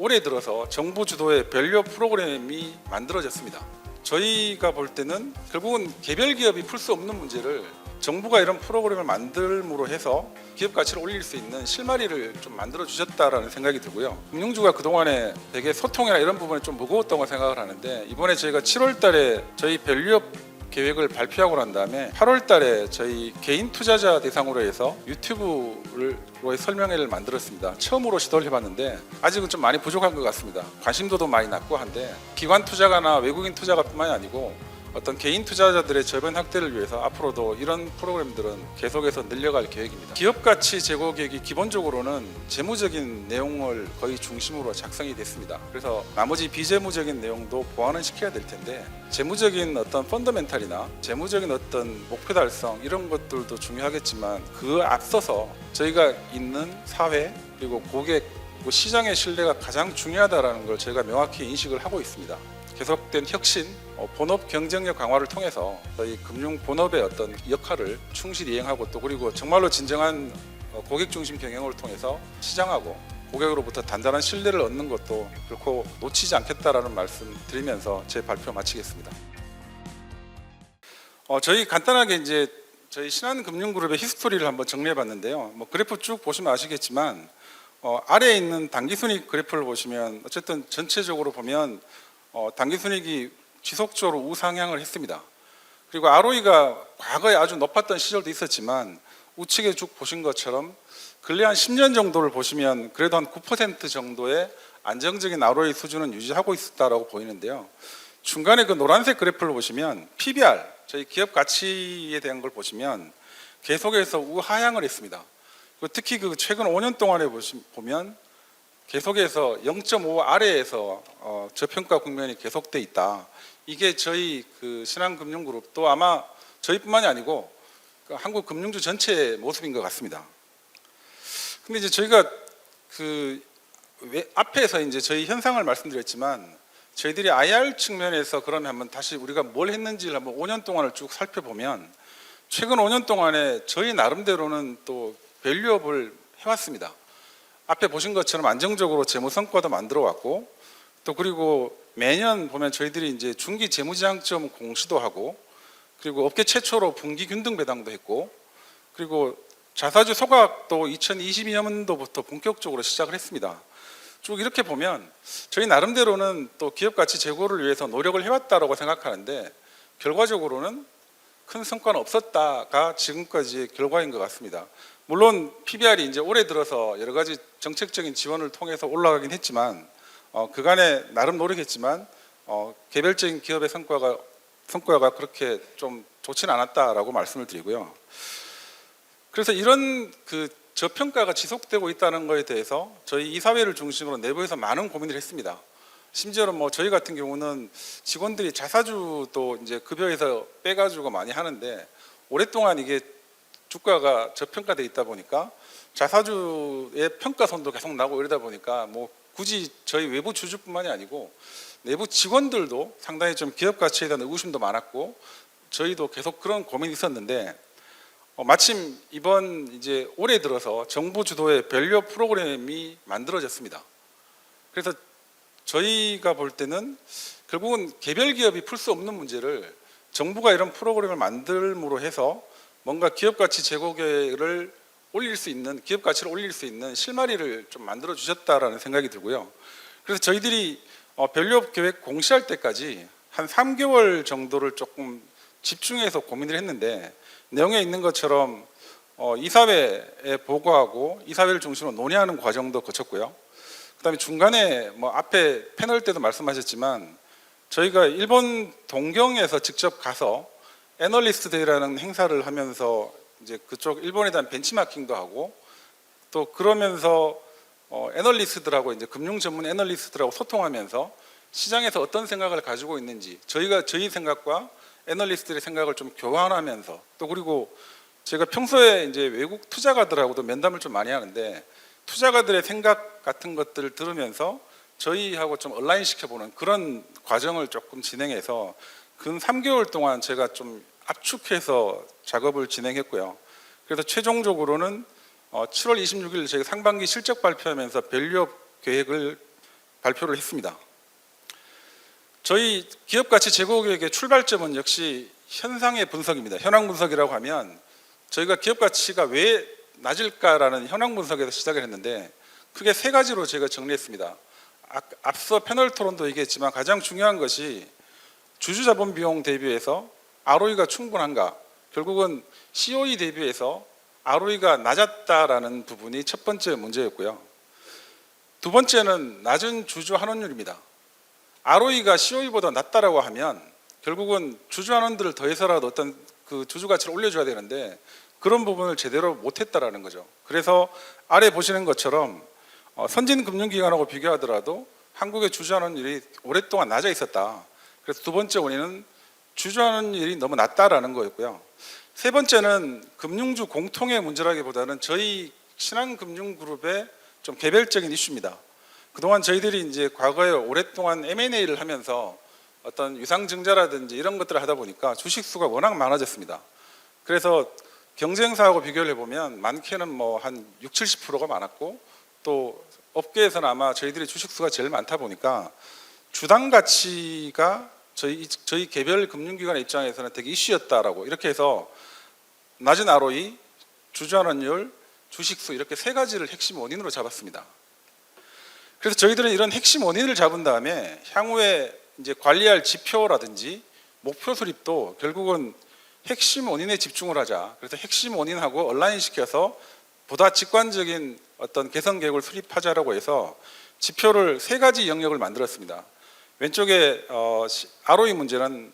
올해 들어서 정부 주도의 밸류업 프로그램이 만들어졌습니다. 저희가 볼 때는 결국은 개별 기업이 풀 수 없는 문제를 정부가 이런 프로그램을 만들므로 해서 기업 가치를 올릴 수 있는 실마리를 좀 만들어 주셨다라는 생각이 들고요. 금융주가 그동안에 되게 소통이나 이런 부분에 좀 무거웠다고 생각을 하는데, 이번에 저희가 7월 달에 저희 밸류업 계획을 발표하고 난 다음에 8월 달에 저희 개인 투자자 대상으로 해서 유튜브로의 설명회를 만들었습니다. 처음으로 시도를 해봤는데 아직은 좀 많이 부족한 것 같습니다. 관심도도 많이 낮고 한데, 기관 투자가나 외국인 투자가뿐만이 아니고 어떤 개인 투자자들의 저변 확대를 위해서 앞으로도 이런 프로그램들은 계속해서 늘려갈 계획입니다. 기업 가치 제고 계획이 기본적으로는 재무적인 내용을 거의 중심으로 작성이 됐습니다. 그래서 나머지 비재무적인 내용도 보완은 시켜야 될 텐데, 재무적인 어떤 펀더멘탈이나 재무적인 어떤 목표 달성 이런 것들도 중요하겠지만, 그 앞서서 저희가 있는 사회 그리고 고객 그리고 시장의 신뢰가 가장 중요하다는 걸 저희가 명확히 인식을 하고 있습니다. 계속된 혁신, 본업 경쟁력 강화를 통해서 저희 금융 본업의 어떤 역할을 충실히 이행하고, 또 그리고 정말로 진정한 고객 중심 경영을 통해서 시장하고 고객으로부터 단단한 신뢰를 얻는 것도 결코 놓치지 않겠다라는 말씀 드리면서 제 발표 마치겠습니다. 저희 간단하게 이제 저희 신한금융그룹의 히스토리를 한번 정리해봤는데요. 그래프 쭉 보시면 아시겠지만 아래에 있는 당기순이익 그래프를 보시면 어쨌든 전체적으로 보면 당기순이익이 지속적으로 우상향을 했습니다. 그리고 ROE가 과거에 아주 높았던 시절도 있었지만 우측에 쭉 보신 것처럼 근래 한 10년 정도를 보시면 그래도 한 9% 정도의 안정적인 ROE 수준은 유지하고 있었다라고 보이는데요. 중간에 그 노란색 그래프를 보시면 PBR, 저희 기업 가치에 대한 걸 보시면 계속해서 우하향을 했습니다. 특히 그 최근 5년 동안에 보면 계속해서 0.5 아래에서 저평가 국면이 계속돼 있다. 이게 저희 그 신한금융그룹, 또 아마 저희뿐만이 아니고 그 한국 금융주 전체의 모습인 것 같습니다. 근데 이제 저희가 그 앞에서 이제 저희 현상을 말씀드렸지만, 저희들이 IR 측면에서 그러면 한번 다시 우리가 뭘 했는지를 한번 5년 동안을 쭉 살펴보면, 최근 5년 동안에 저희 나름대로는 또 밸류업을 해왔습니다. 앞에 보신 것처럼 안정적으로 재무 성과도 만들어 왔고, 또 그리고 매년 보면 저희들이 이제 중기 재무지향점 공시도 하고, 그리고 업계 최초로 분기 균등 배당도 했고, 그리고 자사주 소각도 2022년도부터 본격적으로 시작을 했습니다. 쭉 이렇게 보면 저희 나름대로는 또 기업 가치 제고를 위해서 노력을 해왔다라고 생각하는데, 결과적으로는 큰 성과는 없었다가 지금까지의 결과인 것 같습니다. 물론 PBR이 이제 올해 들어서 여러 가지 정책적인 지원을 통해서 올라가긴 했지만, 그간에 나름 노력했지만 개별적인 기업의 성과가 그렇게 좀 좋지는 않았다라고 말씀을 드리고요. 그래서 이런 그 저평가가 지속되고 있다는 것에 대해서 저희 이사회를 중심으로 내부에서 많은 고민을 했습니다. 심지어는 저희 같은 경우는 직원들이 자사주도 이제 급여에서 빼가지고 많이 하는데, 오랫동안 이게 주가가 저평가돼 있다 보니까 자사주의 평가손도 계속 나고 이러다 보니까 굳이 저희 외부 주주뿐만이 아니고 내부 직원들도 상당히 좀 기업 가치에 대한 의구심도 많았고, 저희도 계속 그런 고민이 있었는데, 마침 이번 이제 올해 들어서 정부 주도의 밸류업 프로그램이 만들어졌습니다. 그래서 저희가 볼 때는 결국은 개별 기업이 풀 수 없는 문제를 정부가 이런 프로그램을 만들므로 해서 뭔가 기업 가치 제고를 올릴 수 있는, 기업 가치를 올릴 수 있는 실마리를 좀 만들어 주셨다라는 생각이 들고요. 그래서 저희들이 밸류업 계획 공시할 때까지 한 3개월 정도를 조금 집중해서 고민을 했는데, 내용에 있는 것처럼 이사회에 보고하고 이사회를 중심으로 논의하는 과정도 거쳤고요. 그다음에 중간에 앞에 패널 때도 말씀하셨지만 저희가 일본 동경에서 직접 가서 애널리스트 데이라는 행사를 하면서 이제 그쪽 일본에 대한 벤치마킹도 하고, 또 그러면서 애널리스트들하고 이제 금융 전문 애널리스트들하고 소통하면서 시장에서 어떤 생각을 가지고 있는지 저희 생각과 애널리스트들의 생각을 좀 교환하면서, 또 그리고 제가 평소에 이제 외국 투자가들하고도 면담을 좀 많이 하는데, 투자가들의 생각 같은 것들을 들으면서 저희하고 좀 얼라인 시켜보는 그런 과정을 조금 진행해서 근 3개월 동안 제가 좀 압축해서 작업을 진행했고요. 그래서 최종적으로는 7월 26일 저희가 상반기 실적 발표하면서 밸류업 계획을 발표를 했습니다. 저희 기업가치 제고 계획의 출발점은 역시 현상의 분석입니다. 현황 분석이라고 하면 저희가 기업가치가 왜 낮을까라는 현황 분석에서 시작을 했는데 크게 세 가지로 제가 정리했습니다. 앞서 패널 토론도 얘기했지만 가장 중요한 것이 주주자본 비용 대비해서 ROE가 충분한가, 결국은 COE 대비해서 ROE가 낮았다라는 부분이 첫 번째 문제였고요. 두 번째는 낮은 주주 환원율입니다. ROE가 COE보다 낮다라고 하면 결국은 주주 환원들을 더해서라도 어떤 그 주주 가치를 올려줘야 되는데 그런 부분을 제대로 못했다라는 거죠. 그래서 아래 보시는 것처럼 선진 금융기관하고 비교하더라도 한국의 주주 환원율이 오랫동안 낮아 있었다. 그래서 두 번째 원인은 주주 환원율이 너무 낮다라는 거였고요. 세 번째는 금융주 공통의 문제라기보다는 저희 신한금융그룹의 좀 개별적인 이슈입니다. 그동안 저희들이 이제 과거에 오랫동안 M&A를 하면서 어떤 유상증자라든지 이런 것들을 하다 보니까 주식수가 워낙 많아졌습니다. 그래서 경쟁사하고 비교를 해보면 많게는 뭐 한 60, 70%가 많았고 또 업계에서는 아마 저희들이 주식수가 제일 많다 보니까 주당 가치가 저희 개별 금융기관의 입장에서는 되게 이슈였다라고 이렇게 해서 낮은 ROE, 주주환원율, 주식수 이렇게 세 가지를 핵심 원인으로 잡았습니다. 그래서 저희들은 이런 핵심 원인을 잡은 다음에 향후에 이제 관리할 지표라든지 목표 수립도 결국은 핵심 원인에 집중을 하자. 그래서 핵심 원인하고 얼라인 시켜서 보다 직관적인 어떤 개선 계획을 수립하자라고 해서 지표를 세 가지 영역을 만들었습니다. 왼쪽에 ROE 문제는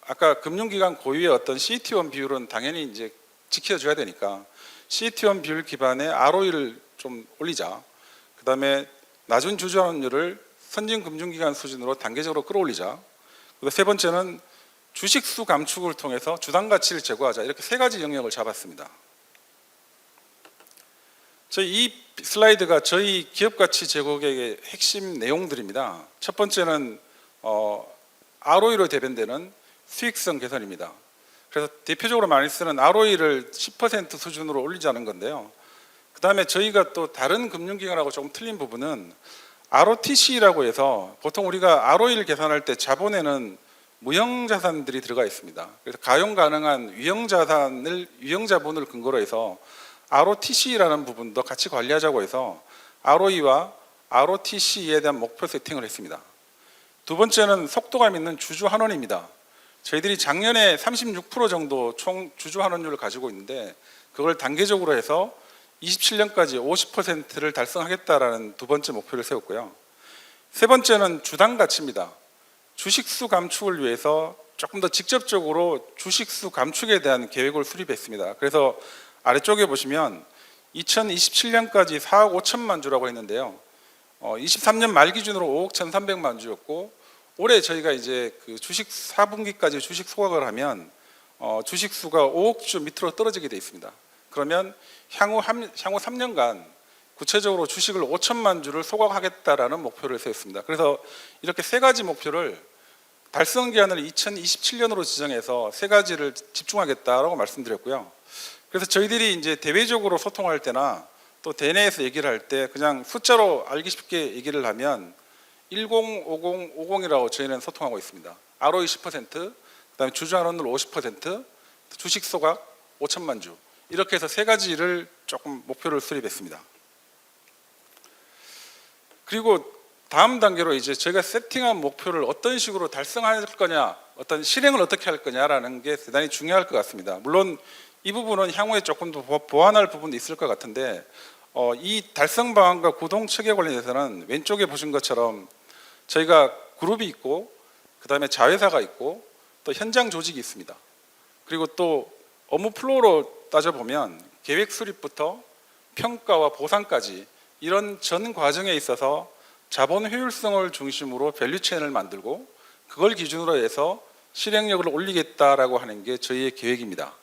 아까 금융기관 고유의 어떤 CET1 비율은 당연히 이제 지켜줘야 되니까 CET1 비율 기반의 ROE를 좀 올리자. 그 다음에 낮은 주주환원율을 선진 금융기관 수준으로 단계적으로 끌어올리자. 그리고 세 번째는 주식수 감축을 통해서 주당 가치를 제고하자. 이렇게 세 가지 영역을 잡았습니다. 이 슬라이드가 저희 기업가치 제고 계획의 핵심 내용들입니다. 첫 번째는 ROE로 대변되는 수익성 개선입니다. 그래서 대표적으로 많이 쓰는 ROE를 10% 수준으로 올리자는 건데요. 그 다음에 저희가 또 다른 금융기관하고 조금 틀린 부분은 ROTC라고 해서 보통 우리가 ROE를 계산할 때 자본에는 무형자산들이 들어가 있습니다. 그래서 가용 가능한 유형자본을 근거로 해서 ROTC라는 부분도 같이 관리하자고 해서 ROE와 ROTC에 대한 목표 세팅을 했습니다. 두 번째는 속도감 있는 주주 환원입니다. 저희들이 작년에 36% 정도 총 주주 환원율을 가지고 있는데 그걸 단계적으로 해서 27년까지 50%를 달성하겠다라는 두 번째 목표를 세웠고요. 세 번째는 주당 가치입니다. 주식수 감축을 위해서 조금 더 직접적으로 주식수 감축에 대한 계획을 수립했습니다. 그래서 아래쪽에 보시면 2027년까지 4억 5천만 주라고 했는데요. 23년 말 기준으로 5억 1,300만 주였고 올해 저희가 이제 그 주식 4분기까지 주식 소각을 하면 주식수가 5억 주 밑으로 떨어지게 되어 있습니다. 그러면 향후 3년간 구체적으로 주식을 5천만 주를 소각하겠다라는 목표를 세웠습니다. 그래서 이렇게 세 가지 목표를 달성 기한을 2027년으로 지정해서 세 가지를 집중하겠다라고 말씀드렸고요. 그래서 저희들이 이제 대외적으로 소통할 때나 또 대내에서 얘기를 할 때 그냥 숫자로 알기 쉽게 얘기를 하면 10, 50, 50이라고 저희는 소통하고 있습니다. ROE 10%, 그다음에 주주환원율 50%, 주식 소각 5천만 주 이렇게 해서 세 가지를 조금 목표를 수립했습니다. 그리고 다음 단계로 이제 저희가 세팅한 목표를 어떤 식으로 달성할 거냐, 어떤 실행을 어떻게 할 거냐라는 게 대단히 중요할 것 같습니다. 물론 이 부분은 향후에 조금 더 보완할 부분도 있을 것 같은데 이 달성 방안과 구동 체계 관련해서는 왼쪽에 보신 것처럼 저희가 그룹이 있고 그 다음에 자회사가 있고 또 현장 조직이 있습니다. 그리고 또 업무 플로우로 따져보면 계획 수립부터 평가와 보상까지 이런 전 과정에 있어서 자본 효율성을 중심으로 밸류체인을 만들고 그걸 기준으로 해서 실행력을 올리겠다라고 하는 게 저희의 계획입니다.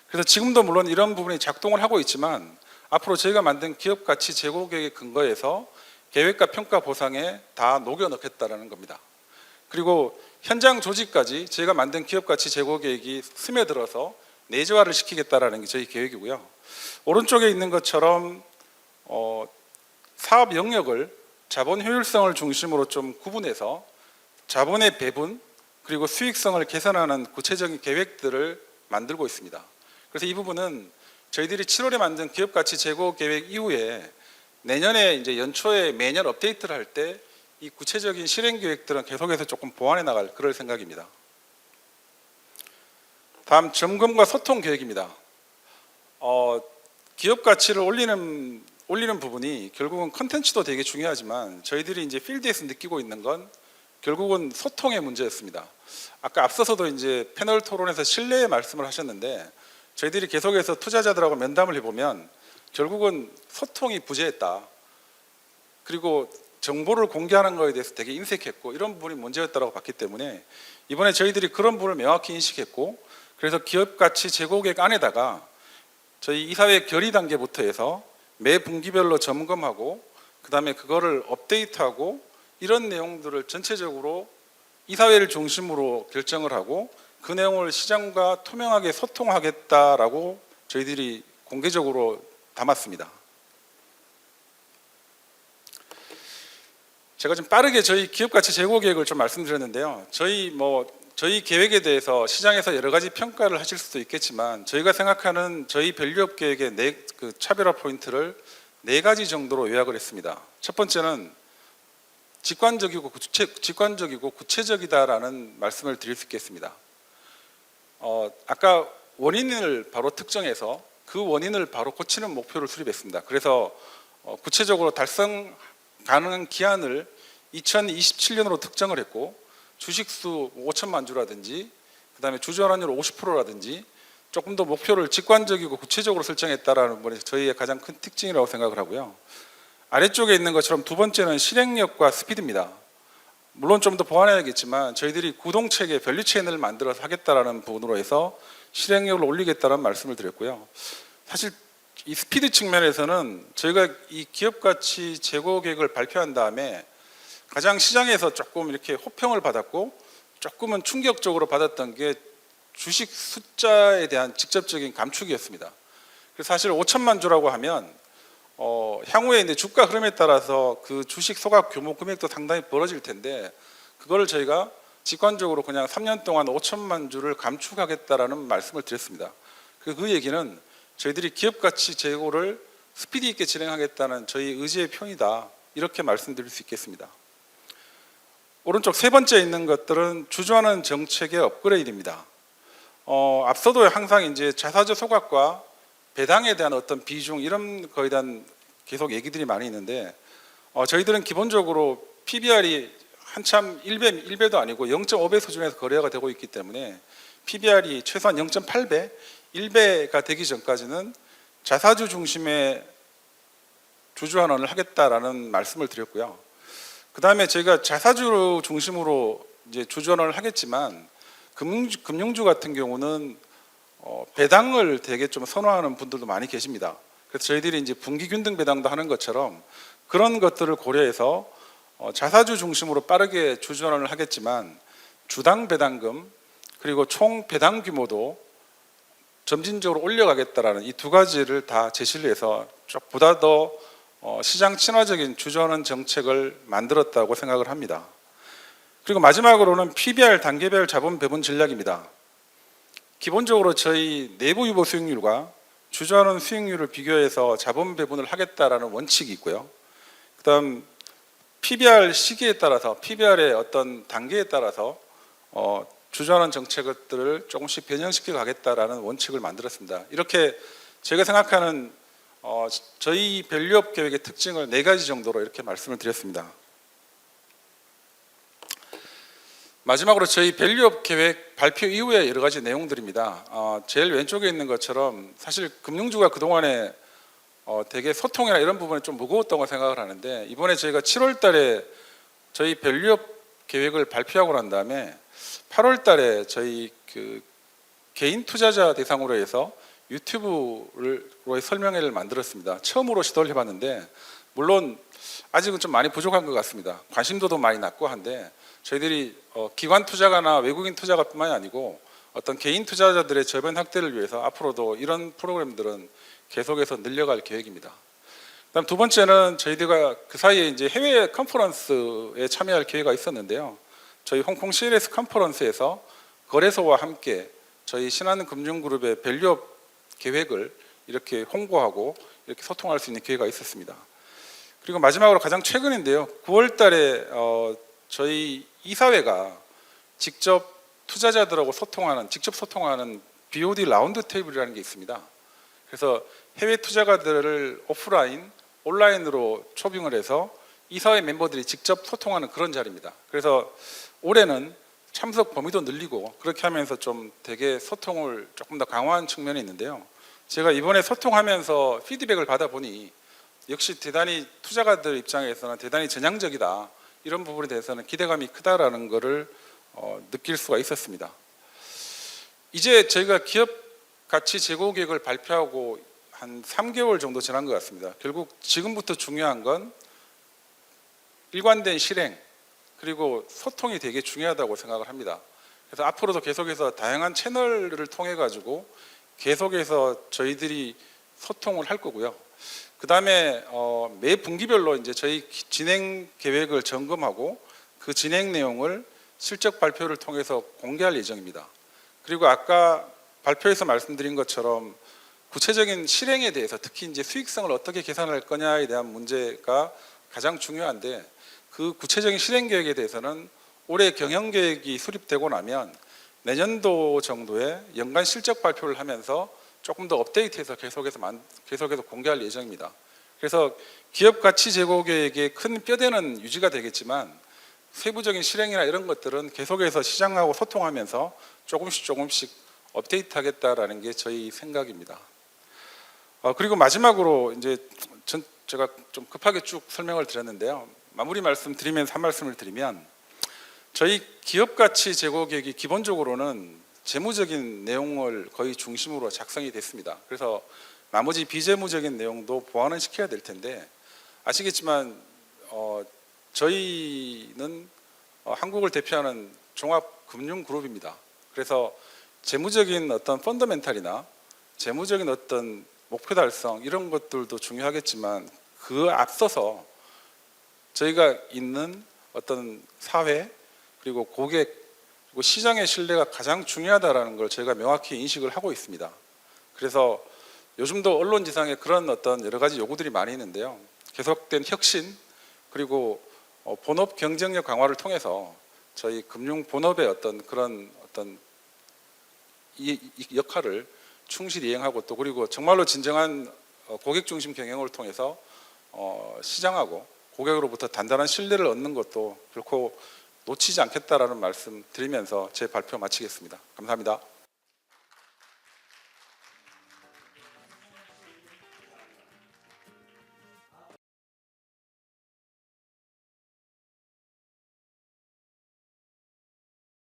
그래서 지금도 물론 이런 부분이 작동을 하고 있지만 앞으로 저희가 만든 기업가치 제고 계획에 근거해서 계획과 평가 보상에 다 녹여 넣겠다라는 겁니다. 그리고 현장 조직까지 저희가 만든 기업가치 제고 계획이 스며들어서 내재화를 시키겠다라는 게 저희 계획이고요. 오른쪽에 있는 것처럼 사업 영역을 자본 효율성을 중심으로 좀 구분해서 자본의 배분 그리고 수익성을 개선하는 구체적인 계획들을 만들고 있습니다. 그래서 이 부분은 저희들이 7월에 만든 기업가치 제고 계획 이후에 내년에 이제 연초에 매년 업데이트를 할 때 이 구체적인 실행 계획들은 계속해서 조금 보완해 나갈 그럴 생각입니다. 다음 점검과 소통 계획입니다. 기업 가치를 올리는 부분이 결국은 컨텐츠도 되게 중요하지만 저희들이 이제 필드에서 느끼고 있는 건 결국은 소통의 문제였습니다. 아까 앞서서도 이제 패널 토론에서 신뢰의 말씀을 하셨는데 저희들이 계속해서 투자자들하고 면담을 해보면 결국은 소통이 부재했다. 그리고 정보를 공개하는 것에 대해서 되게 인색했고 이런 부분이 문제였다고 봤기 때문에 이번에 저희들이 그런 부분을 명확히 인식했고 그래서 기업 가치 제고 계획 안에다가 저희 이사회 결의 단계부터 해서 매 분기별로 점검하고 그 다음에 그거를 업데이트하고 이런 내용들을 전체적으로 이사회를 중심으로 결정을 하고 그 내용을 시장과 투명하게 소통하겠다라고 저희들이 공개적으로 담았습니다. 제가 좀 빠르게 저희 기업가치 제고 계획을 좀 말씀드렸는데요. 저희 계획에 대해서 시장에서 여러 가지 평가를 하실 수도 있겠지만 저희가 생각하는 저희 밸류업 계획의 그 차별화 포인트를 4가지 정도로 요약을 했습니다. 첫 번째는 직관적이고 구체적이다라는 말씀을 드릴 수 있겠습니다. 아까 원인을 바로 특정해서 그 원인을 바로 고치는 목표를 수립했습니다. 그래서 구체적으로 달성 가능한 기한을 2027년으로 특정을 했고 주식수 5천만 주라든지 그 다음에 주주환원율 50%라든지 조금 더 목표를 직관적이고 구체적으로 설정했다라는 것이 저희의 가장 큰 특징이라고 생각을 하고요. 아래쪽에 있는 것처럼 두 번째는 실행력과 스피드입니다. 물론 좀 더 보완해야겠지만 저희들이 구동체계 밸류 체인을 만들어서 하겠다라는 부분으로 해서 실행력을 올리겠다는 말씀을 드렸고요. 사실 이 스피드 측면에서는 저희가 이 기업가치 제고 계획을 발표한 다음에 가장 시장에서 조금 이렇게 호평을 받았고 조금은 충격적으로 받았던 게 주식 숫자에 대한 직접적인 감축이었습니다. 그래서 사실 5천만 주라고 하면 향후에 이제 주가 흐름에 따라서 그 주식 소각 규모 금액도 상당히 벌어질 텐데 그거를 저희가 직관적으로 그냥 3년 동안 5천만 주를 감축하겠다라는 말씀을 드렸습니다. 그 얘기는 저희들이 기업가치 제고를 스피드 있게 진행하겠다는 저희 의지의 표현이다. 이렇게 말씀드릴 수 있겠습니다. 오른쪽 세 번째 있는 것들은 주주환원 정책의 업그레이드입니다. 앞서도 항상 이제 자사주 소각과 배당에 대한 어떤 비중 이런 거에 대한 계속 얘기들이 많이 있는데 저희들은 기본적으로 PBR이 한참 1배도 아니고 0.5배 수준에서 거래가 되고 있기 때문에 PBR이 최소한 0.8배, 1배가 되기 전까지는 자사주 중심의 주주환원을 하겠다라는 말씀을 드렸고요. 그 다음에 저희가 자사주 중심으로 이제 주주환원을 하겠지만 금융주 같은 경우는 배당을 되게 좀 선호하는 분들도 많이 계십니다. 그래서 저희들이 이제 분기균등 배당도 하는 것처럼 그런 것들을 고려해서 자사주 중심으로 빠르게 주주환원을 하겠지만 주당 배당금 그리고 총 배당 규모도 점진적으로 올려가겠다라는 이 두 가지를 다 제시를 해서 보다 더 시장 친화적인 주주환원 정책을 만들었다고 생각을 합니다. 그리고 마지막으로는 PBR 단계별 자본 배분 전략입니다. 기본적으로 저희 내부 유보 수익률과 주주환원 수익률을 비교해서 자본 배분을 하겠다라는 원칙이 있고요. 그다음 PBR 시기에 따라서 PBR의 어떤 단계에 따라서 주주환원 정책들을 조금씩 변형시켜 가겠다라는 원칙을 만들었습니다. 이렇게 제가 생각하는 저희 밸류업 계획의 특징을 4가지 정도로 이렇게 말씀을 드렸습니다. 마지막으로 저희 밸류업 계획 발표 이후에 여러 가지 내용들입니다. 제일 왼쪽에 있는 것처럼 사실 금융주가 그동안에 되게 소통이나 이런 부분이 좀 무거웠다고 생각을 하는데 이번에 저희가 7월 달에 저희 밸류업 계획을 발표하고 난 다음에 8월 달에 저희 그 개인 투자자 대상으로 해서 유튜브로의 설명회를 만들었습니다. 처음으로 시도를 해봤는데 물론 아직은 좀 많이 부족한 것 같습니다. 관심도도 많이 낮고 한데 저희들이 기관 투자가나 외국인 투자가뿐만이 아니고 어떤 개인 투자자들의 저변 확대를 위해서 앞으로도 이런 프로그램들은 계속해서 늘려갈 계획입니다. 그다음 두 번째는 저희들가 그 사이에 이제 해외 컨퍼런스에 참여할 기회가 있었는데요. 저희 홍콩 CLS 컨퍼런스에서 거래소와 함께 저희 신한금융그룹의 밸류업 계획을 이렇게 홍보하고 이렇게 소통할 수 있는 기회가 있었습니다. 그리고 마지막으로 가장 최근인데요. 9월 달에 저희 이사회가 직접 투자자들하고 직접 소통하는 BOD 라운드 테이블이라는 게 있습니다. 그래서 해외 투자가들을 오프라인, 온라인으로 초빙을 해서 이사회 멤버들이 직접 소통하는 그런 자리입니다. 그래서 올해는 참석 범위도 늘리고 그렇게 하면서 좀 되게 소통을 조금 더 강화한 측면이 있는데요. 제가 이번에 소통하면서 피드백을 받아보니 역시 대단히 투자가들 입장에서는 대단히 전향적이다. 이런 부분에 대해서는 기대감이 크다라는 것을 느낄 수가 있었습니다. 이제 저희가 기업 가치 제고 계획을 발표하고 한 3개월 정도 지난 것 같습니다. 결국 지금부터 중요한 건 일관된 실행 그리고 소통이 되게 중요하다고 생각을 합니다. 그래서 앞으로도 계속해서 다양한 채널을 통해 가지고 계속해서 저희들이 소통을 할 거고요. 그 다음에 매 분기별로 이제 저희 진행 계획을 점검하고 그 진행 내용을 실적 발표를 통해서 공개할 예정입니다. 그리고 아까 발표에서 말씀드린 것처럼 구체적인 실행에 대해서 특히 이제 수익성을 어떻게 계산할 거냐에 대한 문제가 가장 중요한데 그 구체적인 실행 계획에 대해서는 올해 경영 계획이 수립되고 나면 내년도 정도에 연간 실적 발표를 하면서 조금 더 업데이트해서 계속해서 공개할 예정입니다. 그래서 기업 가치 제고 계획의 큰 뼈대는 유지가 되겠지만 세부적인 실행이나 이런 것들은 계속해서 시장하고 소통하면서 조금씩 업데이트하겠다라는 게 저희 생각입니다. 그리고 마지막으로 이제 제가 좀 급하게 쭉 설명을 드렸는데요. 마무리 말씀 드리면서 한 말씀을 드리면 저희 기업 가치 제고 계획이 기본적으로는 재무적인 내용을 거의 중심으로 작성이 됐습니다. 그래서 나머지 비재무적인 내용도 보완은 시켜야 될 텐데 아시겠지만 저희는 한국을 대표하는 종합금융그룹입니다. 그래서 재무적인 어떤 펀더멘탈이나 재무적인 어떤 목표 달성 이런 것들도 중요하겠지만 그 앞서서 저희가 있는 어떤 사회 그리고 고객 그리고 시장의 신뢰가 가장 중요하다라는 걸 저희가 명확히 인식을 하고 있습니다. 그래서 요즘도 언론지상에 그런 어떤 여러 가지 요구들이 많이 있는데요. 계속된 혁신 그리고 본업 경쟁력 강화를 통해서 저희 금융 본업의 어떤 그런 어떤 이 역할을 충실히 이행하고 또 그리고 정말로 진정한 고객 중심 경영을 통해서 시장하고 고객으로부터 단단한 신뢰를 얻는 것도 결코 놓치지 않겠다라는 말씀 드리면서 제 발표 마치겠습니다. 감사합니다.